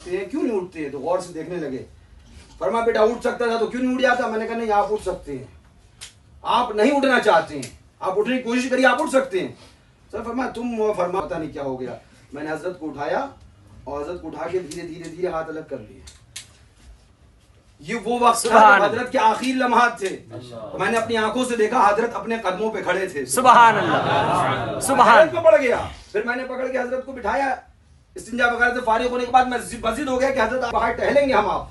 क्यों नहीं उठते? तो गौर से देखने लगे। फरमा बेटा उठ सकता था तो क्यों नहीं उठ जाता? मैंने कहा नहीं, आप उठ सकते हैं, आप नहीं उठना चाहते हैं, आप उठने की कोशिश करिए, आप उठ सकते हैं। सर फरमा तुम फरमा पता नहीं क्या हो गया। मैंने हजरत को उठाया और हजरत को उठा के धीरे धीरे धीरे हाथ अलग कर लिए। ये वो वक्त था जब हजरत के आखिरी लम्हात थे। तो मैंने अपनी आंखों से देखा हजरत अपने कदमों पे खड़े थे। सुभान अल्लाह, सुभान। को पड़ गया। फिर मैंने पकड़ के हजरत को बिठाया। इस्तिंजा वगैरह से फारिग होने के बाद मैं मस्जिद हो गया कि हजरत बाहर टहलेंगे हम आप।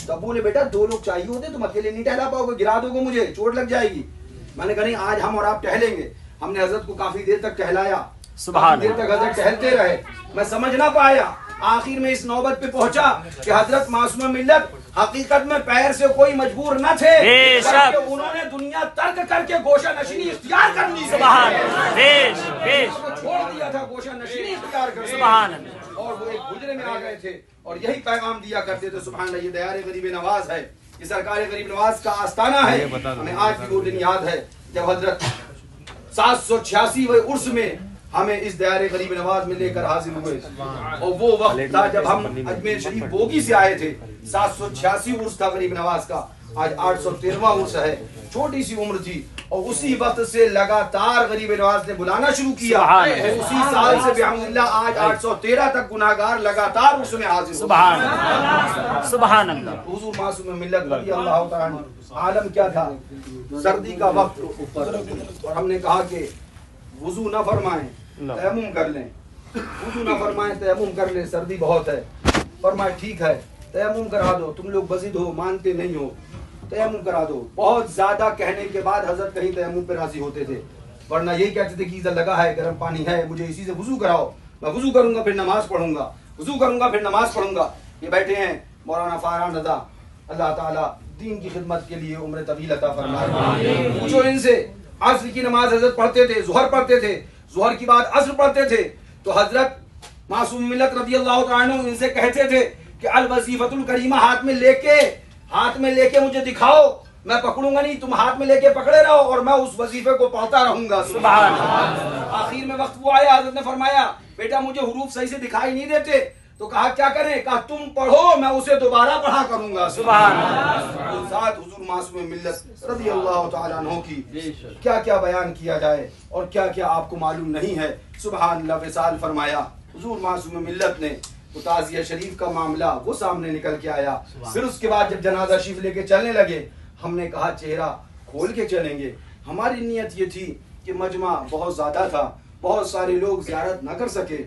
तो अब्बू ने बेटा 2 लोग चाहिए होते, तुम अकेले नहीं टहला पाओगे, गिरा दोगे मुझे, चोट लग जाएगी। मैंने कहा नहीं, आज हम और आप टहलेंगे। हमने हजरत को काफी देर तक टहलाया, काफी देर तक हजरत टहलते रहे। मैं समझ ना पाया, आखिर में इस नौबत पे पहुंचा कि हजरत मासूम मिल्लत हकीकत में पैर से कोई मजबूर न थे, उन्होंने दुनिया तर्क करके गोशा नशीनी इख्तियार कर ली। छोड़ दिया था गोशा नशीनी इख्तियार कर, और वो एक गुजरे में आ गए थे और यही पैगाम दिया करते थे। सुभान अल्लाह, ये दयारे गरीब नवाज है, ये सरकार गरीब नवाज का आस्ताना है। हमें आज भी वो दिन याद है जब हजरत 786वें उर्स में हमें इस दयारे गरीब नवाज में लेकर हाजिर हुए। और वो वक्त था जब हम अजमेर शरीफ बोगी से आए थे। 786 उर्स था गरीब नवाज का, आज 813वां उर्स है। छोटी सी उम्र थी और उसी वक्त से लगातार गरीब नवाज ने बुलाना शुरू किया। उसी साल से बिहम्दिल्लाह आज 813 तक गुनाहगार लगातार उसमें हाजिर। सुभान अल्लाह। हुजूर मासूम मिल्लत रज़ियल्लाहु तआला अन्हु, आलम क्या था, सर्दी का वक्त और हमने कहा कि वुजू न फरमाएं, तयम्मुम कर लें। वुजू न फरमाएं, तयम्मुम कर लें, सर्दी बहुत है। फरमाए ठीक है, तयम्मुम करा दो, तुम लोग बज़िद हो, मानते नहीं हो, तयम्मुम करा दो। बहुत ज्यादा कहने के बाद हजरत कहीं तयम्मुम पे राजी होते थे, वरना यही कहते थे कि इधर लगा है, गर्म पानी है, मुझे इसी से वुजू कराओ, मैं वुजू करूंगा फिर नमाज पढ़ूंगा, वुजू करूंगा फिर नमाज पढ़ूंगा। ये बैठे हैं मौलाना फारहान रज़ा, अल्लाह ताला दीन की खिदमत के लिए उम्र तवील अता फरमाए। पूछो इनसे, अस्र की नमाज हजरत पढ़ते थे, जोहर पढ़ते थे, जोहर की बाद अस्र पढ़ते थे। तो हजरत मासूम मिल्लत रज़ियल्लाहु तआला अन्हु इनसे कहते थे कि अल वजीफतुल करीमा हाथ में लेके मुझे दिखाओ, मैं पकड़ूंगा नहीं, तुम हाथ में लेके पकड़े रहो और मैं उस वजीफे को पढ़ता रहूंगा। सुभान अल्लाह। आखिर में वक्त वो आया, हजरत ने फरमाया बेटा मुझे हुरूफ सही से दिखाई नहीं देते। तो कहा क्या करें? कहा तुम पढ़ो, मैं उसे दोबारा पढ़ा करूंगा। सुभान अल्लाह। साथ हुजूर मासूम मिल्लत रज़ियल्लाहु तआला अन्हु की क्या क्या बयान किया जाए और क्या क्या आपको मालूम नहीं है। सुभान अल्लाह। विसाल फरमाया हुजूर मासूम मिल्लत ने, तो ताज़िया शरीफ का मामला वो सामने निकल के आया। फिर उसके बाद जब जनाजा शरीफ लेके चलने लगे, हमने कहा चेहरा खोल के चलेंगे। हमारी नीयत ये थी कि मजमा बहुत ज्यादा था, बहुत सारे लोग ज़ियारत न कर सके,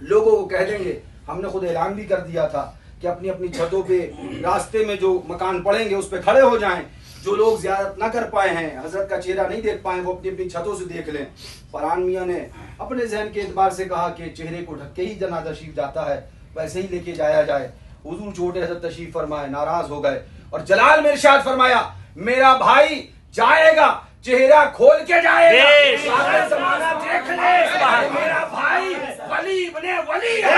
लोगों को कह देंगे। हमने खुद ऐलान भी कर दिया था कि अपनी अपनी छतों पे रास्ते में जो मकान पड़ेंगे उस पे खड़े हो जाएं। जो लोग ज़ियारत न कर पाए हैं, हजरत का चेहरा नहीं देख पाए, वो अपनी अपनी छतों से देख लें। फरहान मियाँ ने अपने जहन के एतबार से कहा कि चेहरे को ढक के ही जनाजा शरीफ जाता है, वैसे ही लेके जाया जाए। हुजूर छोटे हजरत तशरीफ फरमाए, नाराज हो गए और जलाल में इरशाद फरमाया मेरा भाई जाएगा, चेहरा खोल के जाएगा, सारा ज़माना देख ले, मेरा भाई वली बने वली है।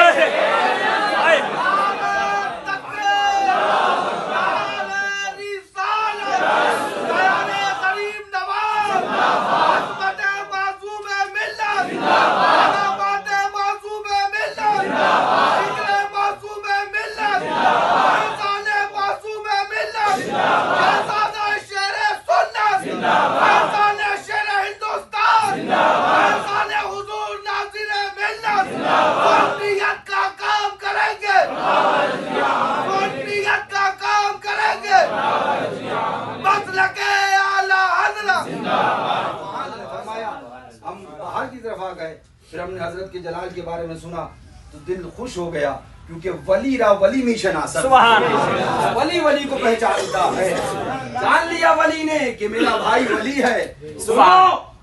फिर हमने हजरत के जलाल के बारे में सुना तो दिल खुश हो गया, क्योंकि वली रा वली में शनासा, वली वली को पहचानता है। जान लिया वली ने कि मेरा भाई वली है। सुनो,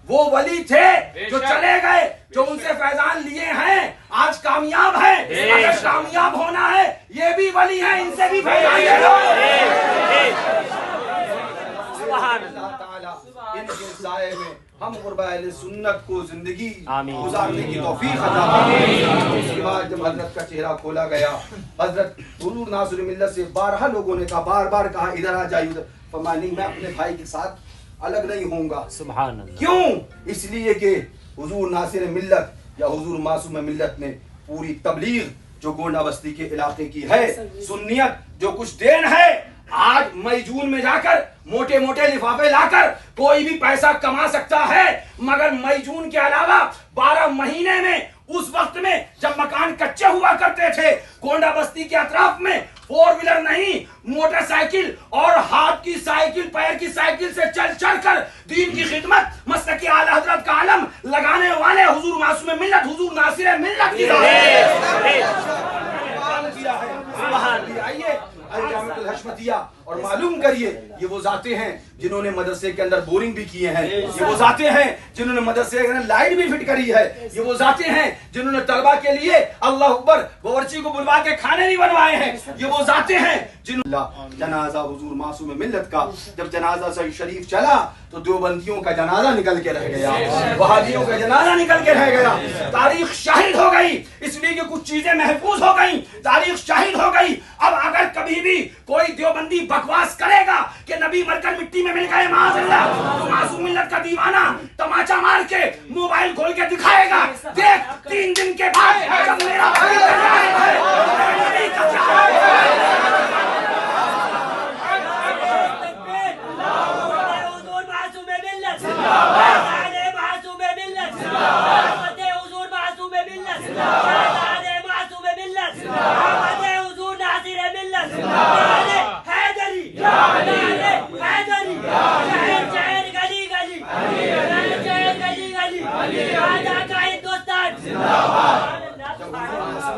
वो वली थे जो चले गए, जो उनसे फैजान लिए हैं, आज कामयाब है। अगर कामयाब होना है, ये भी वली है, इनसे भी फैजान इनके साए में हम कुर्बा अहले सुन्नत को जिंदगी गुजारने की तौफीक अता फरमाए। उसके बाद जब हजरत का चेहरा खोला गया, हजरत हुजूर नासिर मिल्लत से 12 लोगों ने कहा, बार बार कहा इधर आ जाइए, उधर। फरमाया नहीं, मैं अपने भाई के साथ अलग नहीं होऊंगा। सुभान अल्लाह। क्यों? इसलिए कि हुजूर नासिर मिल्लत या हुजूर मासूम मिल्लत ने पूरी तबलीग जो गोंडा बस्ती के इलाके की है, सुन्नियत जो कुछ देन है, आज मई जून में जाकर मोटे मोटे लिफाफे लाकर कोई भी पैसा कमा सकता है, मगर मई जून के अलावा 12 महीने में, उस वक्त में जब मकान कच्चे हुआ करते थे, गोंडा बस्ती के अतराफ में 4 व्हीलर नहीं, मोटरसाइकिल और हाथ की साइकिल, पैर की साइकिल से चल चल कर दीन की खिदमत, मस्तक की आला हजरत का आलम लगाने वाले हुजूर मासूम मिल्लत, हुजूर नासिर मिल्लत की आइए हशमतिया और मालूम करिए, ये वो जाते हैं जिन्होंने मदरसे के अंदर बोरिंग भी किए हैं, ये वो जाते हैं जिन्होंने मदरसे के अंदर लाइट भी फिट करी है, ये वो जाते हैं जिन्होंने तलबा के लिए अल्लाह अकबर बावर्ची को बुलवा के खाने नहीं बनवाए हैं, ये वो जाते हैं जिन्होंने जनाजा हुजूर मासूम मिल्लत का जब जनाजा सही शरीफ चला तो देवबंदियों का जनाजा निकल के रह गया, वहाबियों का जनाजा निकल के रह गया। तारीख शाहिद हो गई, इसलिए कि कुछ चीजें महफूज हो गई, तारीख शाहिद हो गई। अब अगर कभी भी कोई देवबंदी बकवास करेगा कि नबी मरकर मिट्टी में मिल गए माज़अल्लाह, तो मासूम मिल्लत का दीवाना तमाचा मार के मोबाइल खोल के दिखाएगा, देख 3 दिन के बाद जब मेरा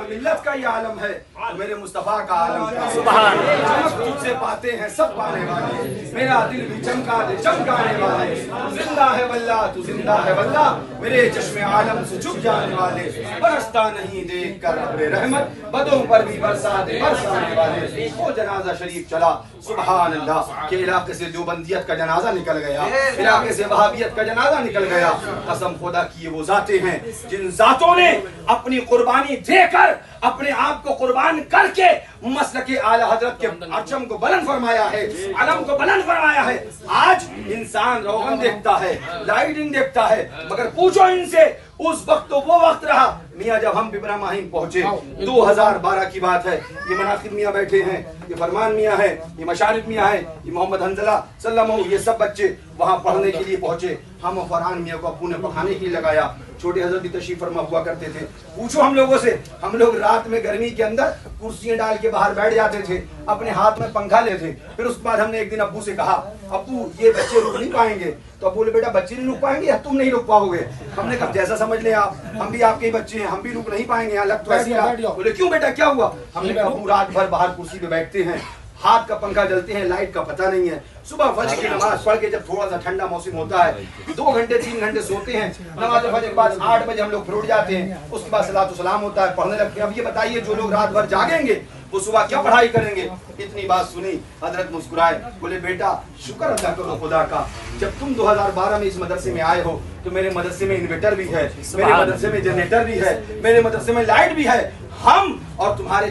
मिल्लत का ये आलम है, मेरे मुस्तफा का आलम है। चमक तुझसे पाते हैं सब पाने वाले, मेरा दिल भी चमका दे चमकाने वाले, तू जिंदा है वल्ला, तू जिंदा है वल्ला, मेरे चश्मे आलम से छुप जाने वाले, बरसता नहीं देख कर अब्रे रहमत, बदों पर भी बरसा दे बरसाने वाले। वो जनाजा शरीफ चला, सुभान अल्लाह, के इलाके से देवबंदियत का जनाजा निकल गया, इलाके से वहाबियत का जनाजा निकल गया। कसम खुदा की ये वो जाते हैं जिन जातों ने अपनी कुर्बानी देकर, अपने आप को कुर्बान करके मसलके आला हजरत के परचम को बुलंद फरमाया है, अलम को बुलंद फरमाया है। आज इंसान रोगन देखता है, लाइटिंग देखता है, मगर पूछो इनसे, उस वक्त तो वो वक्त रहा मियाँ जब हम बिबरा माहिम पहुंचे, 2012 की बात है। ये मनाकिब मियाँ बैठे हैं, ये फरमान मियाँ है, ये मशारिफ मियाँ है, ये मोहम्मद हंजला सल्लम, ये सब बच्चे वहां पढ़ने के लिए पहुंचे। हम फरहान मियाँ को अब्बू ने पढ़ाने के लिए लगाया, छोटे हजरत भी तशरीफ फरमा हुआ करते थे। पूछो हम लोगों से, हम लोग रात में गर्मी के अंदर कुर्सियां डाल के बाहर बैठ जाते थे, अपने हाथ में पंखा लेते। फिर उसके बाद हमने एक दिन अब्बू से कहा, अब्बू ये बच्चे रुक नहीं पाएंगे, तो बोले बेटा बच्चे नहीं रुक पाएंगे या तुम नहीं रुक पाओगे। हमने कहा जैसा समझ लें आप, हम भी आपके बच्चे हैं, हम भी रुक नहीं पाएंगे, यहाँ लग तो ऐसी रहा। बोले क्यों बेटा क्या हुआ? हमने कहा अब्बू रात भर बाहर कुर्सी पे बैठते हैं, हाथ का पंखा जलते हैं, लाइट का पता नहीं है। सुबह फजर की नमाज पढ़ के जब थोड़ा सा ठंडा मौसम होता है, 2 घंटे 3 घंटे सोते हैं, नमाज फजर के बाद 8 बजे हम लोग फिर उठ जाते हैं, उसके बाद सलातो सलाम होता है, पढ़ने लगते हैं। अब ये बताइए जो लोग रात भर जागेंगे वो सुबह क्या पढ़ाई करेंगे? इतनी बात सुनी, हजरत मुस्कुराए, बोले बेटा शुक्र अदा करो खुदा का, जब तुम 2012 में इस मदरसे में आए हो तो मेरे मदरसे में इन्वर्टर भी है, मेरे मदरसे में जनरेटर भी है, मेरे मदरसे में लाइट भी है। हम और तुम्हारे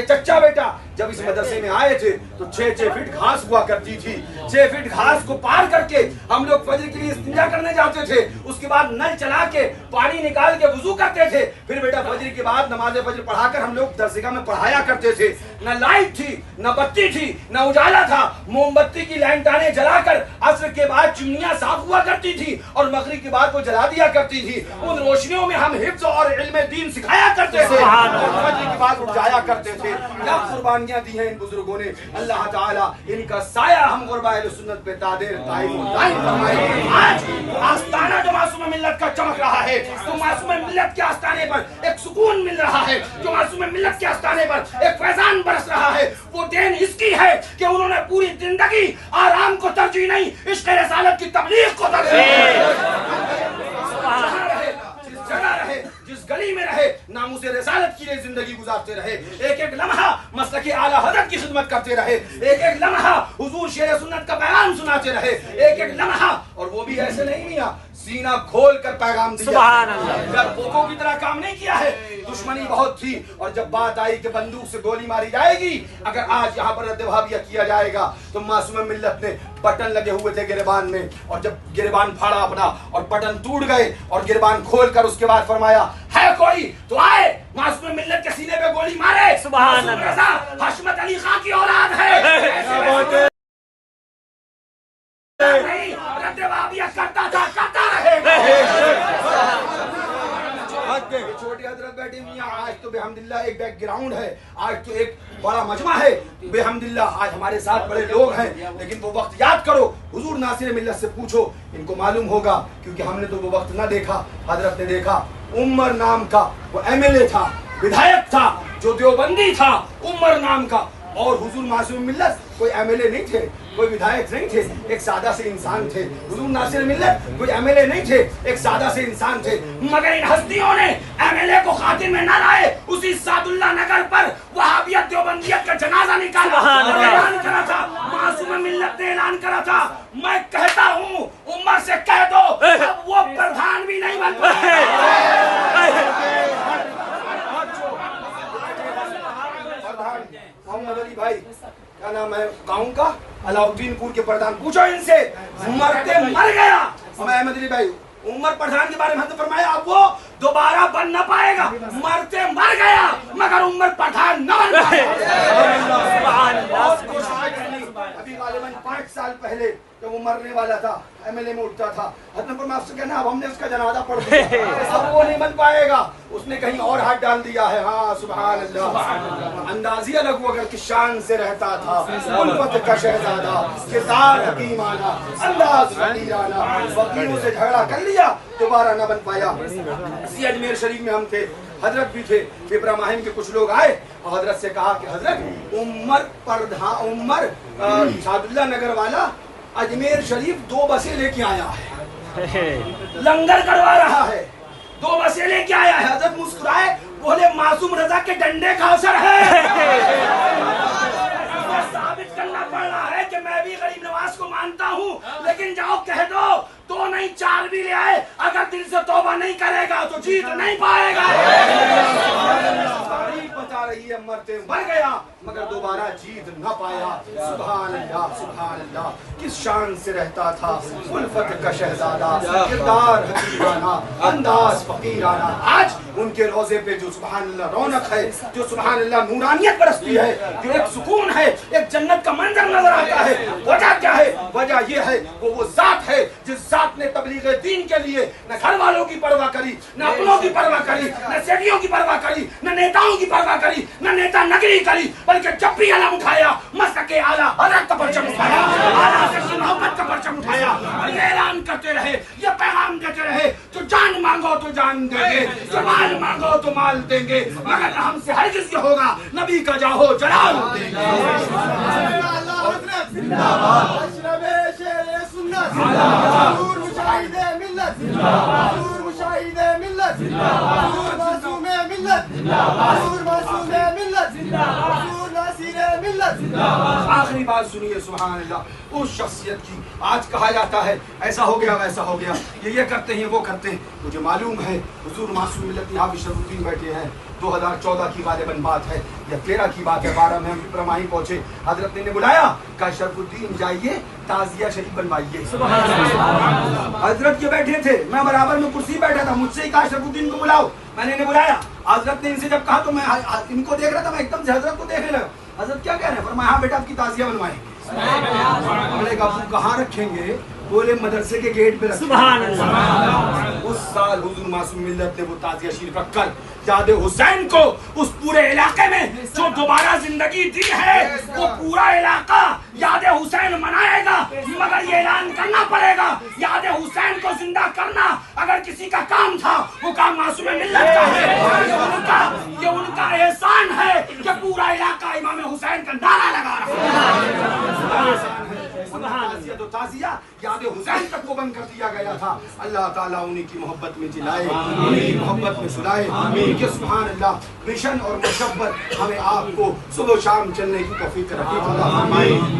चच्चा बेटा जब इस मदरसे में आए थे तो 6-6 फीट घास हुआ करती थी। 6 फीट घास को पार करके हम लोग फजर के लिए इस्तिंजा करने जाते थे, उसके बाद नल चला के पानी निकाल के वुजू करते थे, फिर बेटा फजर के बाद नमाज फजर पढ़ाकर हम लोग दरसगाह में पढ़ाया करते थे। न लाइट थी, न बत्ती थी, न उजाला था, मोमबत्ती की लैंटाने जलाकर असर के बाद चिमनियां साफ हुआ करती थी और मगरिब के बाद वो जला दिया करती थी। उन रोशनियों में हम हिफ्ज और इल्म दीन सिखाया करते थे और फजर के बाद उठ जाया करते थे। क्या कुर्बानियां दी हैं इन बुजुर्गों ने, अल्लाह ताला इनका साया हम गुरबा अहले सुन्नत पे तादेर दाइम फरमाए। आज आस्ताना जो मासूम मिल्लत का चमक रहा है, तो मासूम मिल्लत के आस्ताने पर एक सुकून मिल रहा है, जो मासूम मिल्लत के आस्ताने पर एक फैजान बरस रहा है, वो देन इसकी है कि उन्होंने पूरी जिंदगी आराम को तरजीह नहीं, इश्क़ रिसालत की तबलीग को जिस गली में रहे नामुसे रिसालत के लिए जिंदगी गुजारते रहे, एक एक लम्हा मसलके आला हज़रत की खिदमत करते रहे, एक एक लम्हा हुजूर शेर सुन्नत का पैगाम सुनाते रहे, एक एक लम्हा, और वो भी ऐसे नहीं मियां सीना खोल कर पैगाम दिया, सुभान अल्लाह, पोकों की तरह काम नहीं किया है। दुश्मनी बहुत थी और जब बात आई कि बंदूक से गोली मारी जाएगी, अगर आज यहाँ पर रद्द वहाबिया किया जाएगा, तो मासूम मिल्लत ने बटन लगे हुए थे गिरबान में, और जब गिरबान फाड़ा अपना और बटन टूट गए और गिरबान खोल कर उसके बाद फरमाया है कोई तो आए, मासूम मिल्लत के सीने पे गोली मारे। सुभान मासूम अल्लाह। रजा हशमत अली खां की औलाद है। नहीं, रद्द-ए-वाबियत करता था, करता रहेगा। छोटे हजरत बैठे हुए हैं, आज तो बेहमदिल्लाह एक बैकग्राउंड है, आज तो एक बड़ा मजमा है बेहमदिल्लाह, आज हमारे साथ बड़े लोग हैं, लेकिन वो वक्त याद करो, हुजूर नासिर मिल्लत से पूछो, इनको मालूम होगा, क्योंकि हमने तो वो वक्त ना देखा, हजरत ने देखा। उमर नाम का वो एमएलए था, विधायक था, जो देवबंदी था, उमर नाम का। और हुजूर मासूम मिल्लत कोई एमएलए नहीं थे, कोई विधायक नहीं थे, एक सादा से इंसान थे। हुजूर नासिर मिल्लत कोई एमएलए नहीं थे, एक सादा से इंसान थे। मगर इन हस्तियों ने एमएलए को खातिर में न लाए, उसी सादुल्ला नगर पर वहाबियत देवबंदियत का जनाजा निकाला और ऐलान करा था। मासूम मिल्लत ने ऐलान करा था, मैं कहता हूँ उमर से कह दो अब वो प्रधान भी नहीं बन मोहम्मद अली भाई, क्या नाम है गाँव का, अलाउद्दीनपुर के प्रधान, पूछो इनसे, मरते मर गया। मोहम्मद अली भाई, उमर प्रधान के बारे में हमने फरमाया अब वो दोबारा बन न पाएगा, मरते मर गया मगर उमर प्रधान न बन पाएगा। अभी गालिबन 5 साल पहले जब वो मरने वाला था, एमएलए में उठता था, आपसे कहना अब हमने उसका जनाजा पढ़ दिया, अब वो नहीं बन पाएगा, उसने कहीं और हाथ डाल दिया है। हाँ सुभान अल्लाह, अंदाजी अलग वो अगर किस शान से रहता था, उल्फत का शहजादा, किरदार हकीमाना, अंदाज फकीराना, वकीलों से झगड़ा कर लिया, दोबारा न बन पाया। इसी अजमेर शरीफ में हम थे, हजरत भी थे, इब्राहिम के कुछ लोग आए और हजरत से कहा कि हजरत उमर सादुल्ला नगर वाला अजमेर शरीफ 2 बसें लेके आया है, लंगर करवा रहा है, 2 बसें लेके आया है। हजरत मुस्कुराए, बोले मासूम रजा के डंडे का असर है। साबित करना पड़ रहा है कि मैं भी गरीब नवाज को मानता हूँ, लेकिन जाओ कह दो 2 नहीं 4 भी ले आए, अगर दिल से तौबा नहीं करेगा तो जीत नहीं पाएगा। बता रही है मरते मर गया मगर दोबारा जीत न पाया। सुभान अल्लाह, सुभान अल्लाह, किस शान से रहता था, उल्फत का शहजादा, किरदार हकीमाना, अंदाज फकीराना। आज उनके रोजे पे जो सुभान अल्लाह रौनक है, जो सुभान अल्लाह नूरानियत बरसती है, जो एक सुकून है, एक जन्नत का मंजर नजर आता है, वजह क्या है? वजह ये है वो जात है जिस जात ने तबलीग दीन के लिए न घर वालों की परवाह करी, न अपनों की परवाह करी, न सेठियों की परवाह करी, न नेताओं की परवाह करी, न नेता नगरी करी, बल्कि जब भी आलम उठाया मस्तके आला हजरत का परचम उठाया, आला से मोहब्बत का परचम उठाया और ये ऐलान करते रहे, ये पैगाम देते रहे, जो जान मांगो तो जान देंगे, जो माल मांगो तो माल देंगे, मगर हमसे हरगिज़ ये होगा नबी का जाहो जलाल देंगे। आखिरी बात सुनिए, सुभान अल्लाह, उस शख्सियत की आज कहा जाता है ऐसा हो गया वैसा हो गया, ये करते हैं वो करते हैं। मुझे मालूम है हुजूर मासूम मिल्लत यहाँ भी शरफुद्दीन बैठे हैं, 2014 की गालिबन बात है या 13 की बात है, 12 में हम इब्राहिम पहुंचे, हजरत ने बुलाया, कहा शरफुद्दीन जाइए ताजिया शरीफ बनवाइए। हजरत के बैठे थे, मैं बराबर में कुर्सी बैठा था, मुझसे ही कहा शरफुद्दीन को बुलाओ, मैंने इन्हें बुलाया। हजरत ने इनसे जब कहा तो मैं इनको देख रहा था, मैं एकदम से हजरत को देखने लगा। हजरत क्या कह रहे हैं? फरमाया हाँ बेटा आपकी ताजिया बनवाएं। मैंने कहा आप कहाँ रखेंगे? बोले मदरसे के गेट पे रखेंगे। उस साल हुजूर मासूम मिल्लत ने वो ताजिया शरीफ रखकर यादे हुसैन को उस पूरे इलाके में जो दोबारा जिंदगी दी है, वो पूरा इलाका यादे हुसैन मनाएगा। मगर ये ऐलान करना पड़ेगा, यादे हुसैन को जिंदा करना अगर किसी का काम था, वो काम मासूम मिल्लत का है। ये उनका एहसान है कि पूरा इलाका इमाम हुसैन का नारा लगा रहा है। तो ताजिया याद हुसैन तक को बंद कर दिया गया था। अल्लाह ताला उन्हीं की मोहब्बत में जिलाए, उन्हीं की मोहब्बत में सुलाए। कि सुभान अल्लाह, मिशन और मुशब्बत हमें आपको सुबह शाम चलने की तौफीक रखी।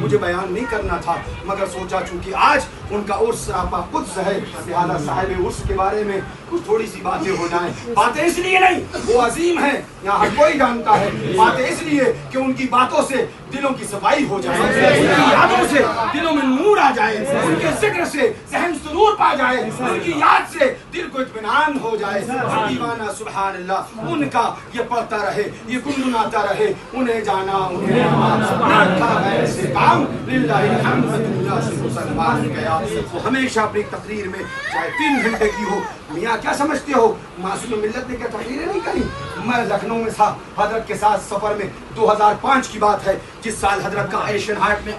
मुझे बयान नहीं करना था, मगर सोचा चूंकि आज उनका उर्स रापा कुद्स है, लिहाजा साहिब उर्स के बारे में कुछ थोड़ी सी बातें हो जाएं। बातें इसलिए नहीं, वो अजीम है, यहाँ हर कोई जानता है। बातें इसलिए कि उनकी बातों से दिलों की सफाई हो जाए, उनकी यादों से दिलों में नूर आ जाए, उनके जिक्र से ज़हन सुरूर पा जाए, उनकी याद से दिल को इत्मीनान हो जाए। दीवाना सुभान अल्लाह उनका ये पढ़ता रहे, ये गुनगुनाता रहे, उन्हें जाना उन्हें ऐसे काम लिल्लाहि अलहम्द दुनिया से मुसलमान गया। वो हमेशा अपनी तकरीर में चाहे 3 घंटे की हो, मियाँ क्या समझते हो मासूम मिल्लत ने क्या तकरीरें नहीं करी। मैं लखनऊ में था हजरत के साथ सफर में, 2005 की बात है, जिस साल हजरत का एशियन हार्ट में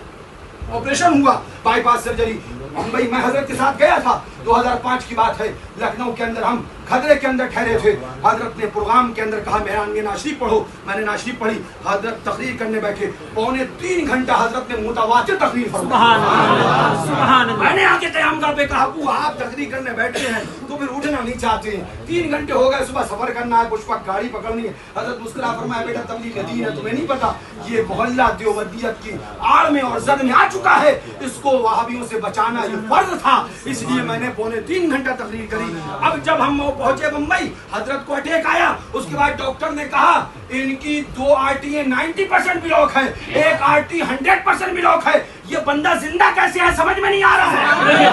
ऑपरेशन हुआ, बाईपास सर्जरी, मुंबई में हजरत के साथ गया था। 2005 की बात है, लखनऊ के अंदर हम खदरे के अंदर ठहरे थे। हजरत ने प्रोग्राम के अंदर कहा मेहरान ये नाशरी पढ़ो, मैंने नाशरी पढ़ी। हजरत तकरीर करने बैठे, 2.25 घंटा हजरत ने मुतवातिर तकरीर फरमाई। मैंने आके क़यामगाह पे कहा अबू आप तकरीर करने बैठे हैं तो फिर उठना नहीं चाहते हैं, 3 घंटे हो गए, सुबह सफर करना है, कुछ वक्त गाड़ी पकड़नी है। हजरत मुस्कुरा फरमाया बेटा तबलीग दीन है, तुम्हें नहीं पता ये मोहल्ला देवबंदियत की आड़ में और जद में आ चुका है, इसको वहाबियों से बचाना ये फर्ज था, इसलिए मैंने 2.25 घंटा तकरीर करी। अब जब हम पहुंचे मुंबई, हजरत को अटैक आया, उसके बाद डॉक्टर ने कहा इनकी 2 आरटी 90% ब्लॉक है, 1 आरटी 100% ब्लॉक है। ये बंदा जिंदा कैसे है समझ में नहीं आ रहा है। ये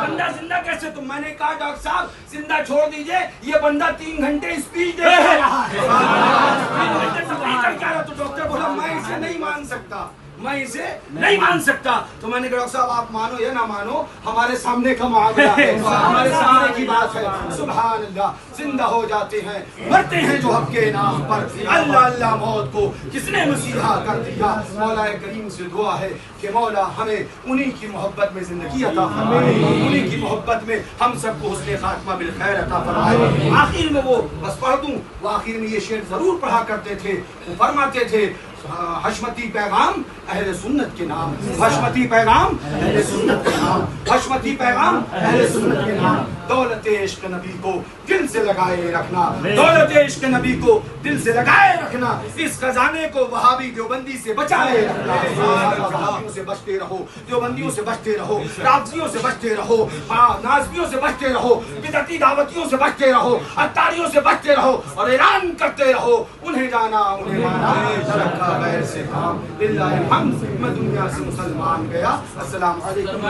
बंदा जिंदा कैसे? तो मैंने कहा डॉक्टर साहब जिंदा छोड़ दीजिए, ये बंदा 3 घंटे स्पीच दे रहा है। 3 घंटे स्पीच कर क्या रहा? तो डॉक्टर बोला मैं इसे नहीं मान सकता, मैं इसे नहीं मान सकता। तो मैंने कहा डॉक्टर साहब आप मानो या ना मानो, हमारे सामने का मामला है, हमारे सामने की बात है। सुभान अल्लाह, जिंदा हो जाते हैं, मरते हैं जो हक के नाम पर। अल्लाह अल्लाह मौत को किसने मसीहा कर दिया। मौला करीम से दुआ है कि मौला हमें उन्हीं की मोहब्बत में जिंदगी अता फरमाए, उन्हीं की मोहब्बत में हम सबको हुस्ने खात्मा बिल खैर अता फरमाए। आखिर में वो बस पढ़ दूं, वो आखिर में ये शेर जरूर पढ़ा करते थे। वो फरमाते थे हशमती पैगाम अहले सुन्नत के नाम, हशमती पैगाम अहले सुन्नत के नाम, हशमती पैगाम अहले सुन्नत के नाम। दौलत इश्क नबी को दिल से लगाए रखना, दौलत इश्क नबी को दिल से लगाए रखना, इस खजाने को वहाबी देवबंदी से बचाए रखना। वहाबियों से बचते रहो, देवबंदियों से बचते रहो, राफजियों से बचते रहो, नाज़ियों से बचते रहो, बिदअती दावतियों से बचते रहो, अत्तारियों से बचते रहो और ऐलान करते रहो उन्हें जाना उन्हें माना, रखा गैर से काम। लिल्लाहि अलहम्द, मैं दुनिया से मुसलमान गया। अस्सलाम वालेकुम।